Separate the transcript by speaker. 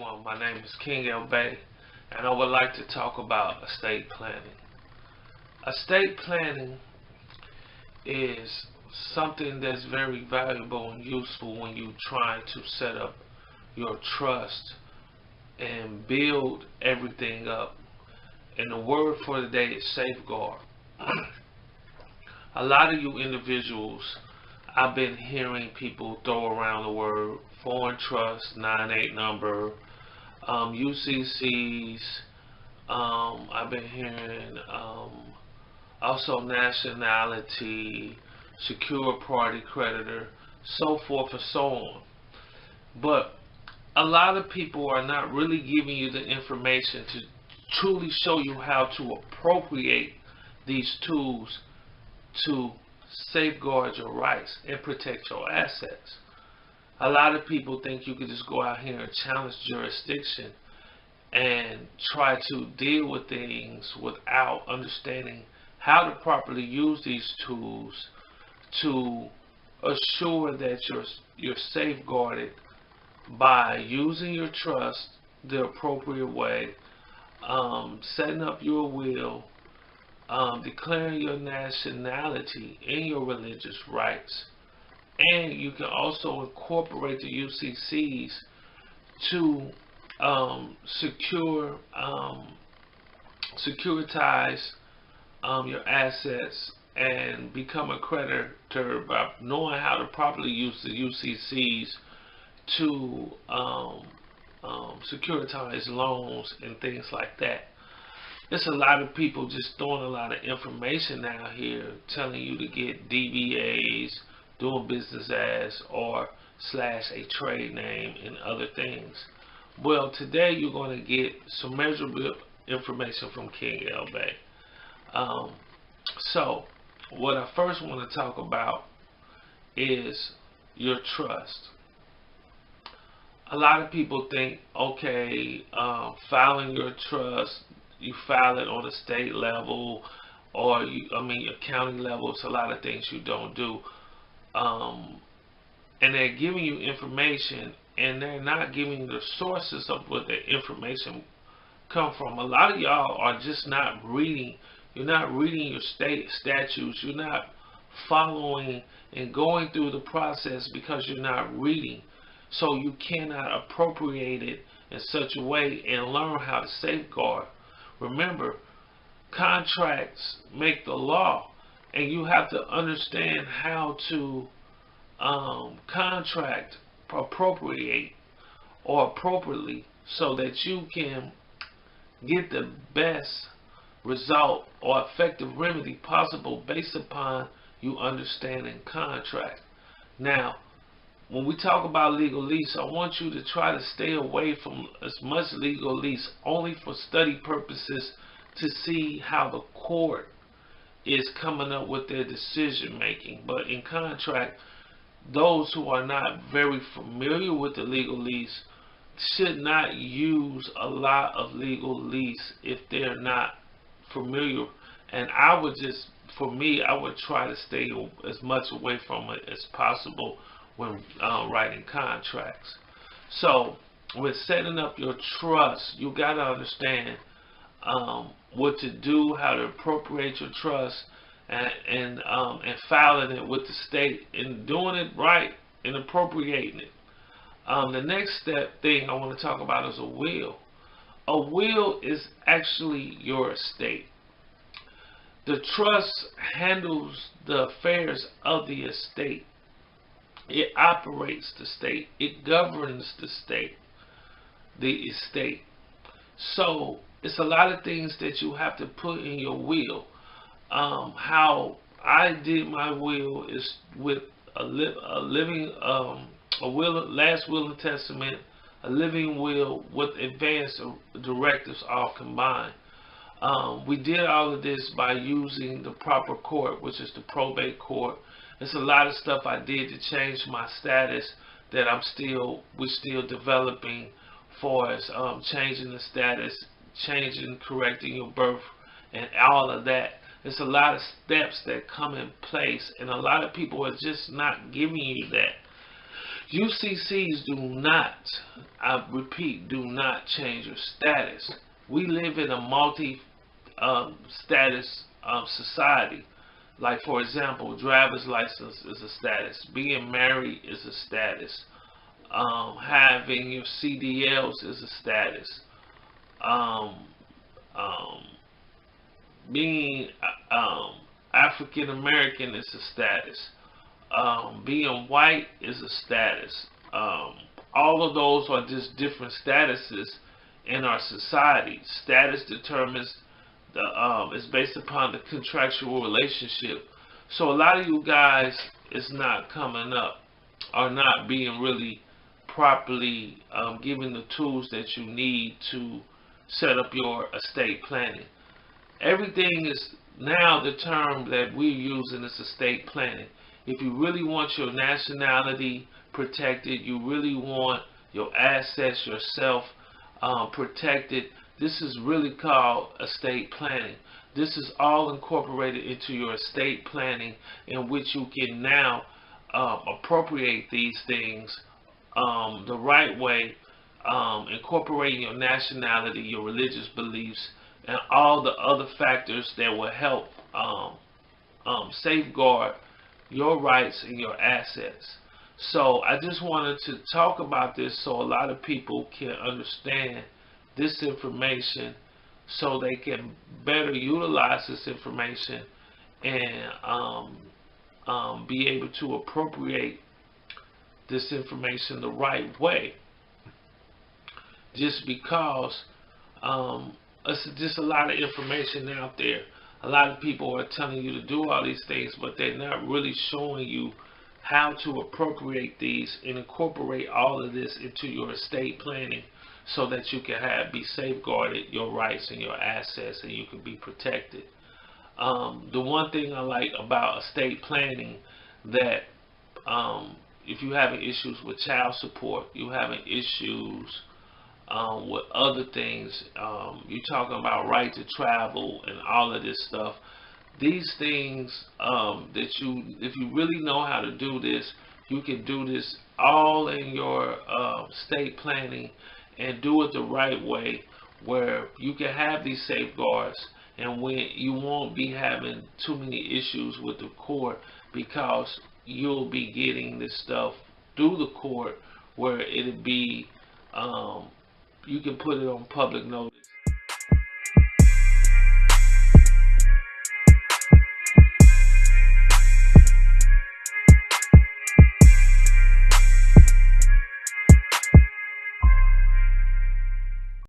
Speaker 1: everyone. My name is Keng El Bey, and I would like to talk about estate planning. Estate planning is something that's very valuable and useful when you're trying to set up your trust and build everything up. And the word for today is safeguard. A lot of you individuals, I've been hearing people throw around the word foreign trust, 98 number, UCCs. I've been hearing also nationality, secure party creditor, so forth and so on. But a lot of people are not really giving you the information to truly show you how to appropriate these tools to safeguard your rights and protect your assets. A lot of people think you could just go out here and challenge jurisdiction and try to deal with things without understanding how to properly use these tools to assure that you're safeguarded by using your trust the appropriate way, setting up your will, declaring your nationality and your religious rights. And you can also incorporate the UCCs to securitize your assets and become a creditor by knowing how to properly use the UCCs to securitize loans and things like that. There's a lot of people just throwing a lot of information out here telling you to get DBAs, doing business as, or / a trade name and other things. Well, today you're going to get some measurable information from Keng El Bey. So, what I first want to talk about is your trust. A lot of people think, okay, filing your trust, you file it on a state level, or your county level. It's a lot of things you don't do. And they're giving you information, and they're not giving you the sources of where the information come from. A lot of y'all are just not reading. You're not reading your state statutes. You're not following and going through the process because you're not reading. So you cannot appropriate it in such a way and learn how to safeguard. Remember, contracts make the law, and you have to understand how to contract appropriate or appropriately so that you can get the best result or effective remedy possible based upon you understanding contract. Now, when we talk about legalese, I want you to try to stay away from as much legalese only for study purposes to see how the court is coming up with their decision making. But in contract, those who are not very familiar with the legalese should not use a lot of legalese if they're not familiar. And I would just, for me, I would try to stay as much away from it as possible when writing contracts. So with setting up your trust, you got to understand what to do, how to appropriate your trust, and filing it with the state and doing it right and appropriating it. The next thing I want to talk about is a will. A will is actually your estate. The trust handles the affairs of the estate. It operates the state. It governs the estate. So it's a lot of things that you have to put in your will. How I did my will is with a last will and testament, a living will with advanced directives all combined. We did all of this by using the proper court, which is the probate court. There's a lot of stuff I did to change my status that we're still developing for us, changing the status, correcting your birth, and all of that. There's a lot of steps that come in place, and a lot of people are just not giving you that. UCCs do not, I repeat, do not change your status. We live in a multi-status society. Like, for example, driver's license is a status. Being married is a status. Having your CDLs is a status. Being African American is a status. Being white is a status. All of those are just different statuses in our society. Status determines is based upon the contractual relationship. So a lot of you guys is not coming up, or not being really properly given the tools that you need to set up your estate planning. Everything is now, the term that we're using is estate planning. If you really want your nationality protected, you really want your assets, yourself protected, this is really called estate planning. This is all incorporated into your estate planning, in which you can now appropriate these things the right way, incorporating your nationality, your religious beliefs, and all the other factors that will help safeguard your rights and your assets. So I just wanted to talk about this so a lot of people can understand this information, so they can better utilize this information and be able to appropriate this information the right way. Just because it's just a lot of information out there. A lot of people are telling you to do all these things, but they're not really showing you how to appropriate these and incorporate all of this into your estate planning, so that you can be safeguarded, your rights and your assets, and you can be protected. The one thing I like about estate planning, that if you're having issues with child support, you're having issues with other things, you're talking about right to travel and all of this stuff. These things that if you really know how to do this, you can do this all in your estate planning, and do it the right way, where you can have these safeguards, and when you won't be having too many issues with the court, because you'll be getting this stuff through the court, where it'll be you can put it on public notice.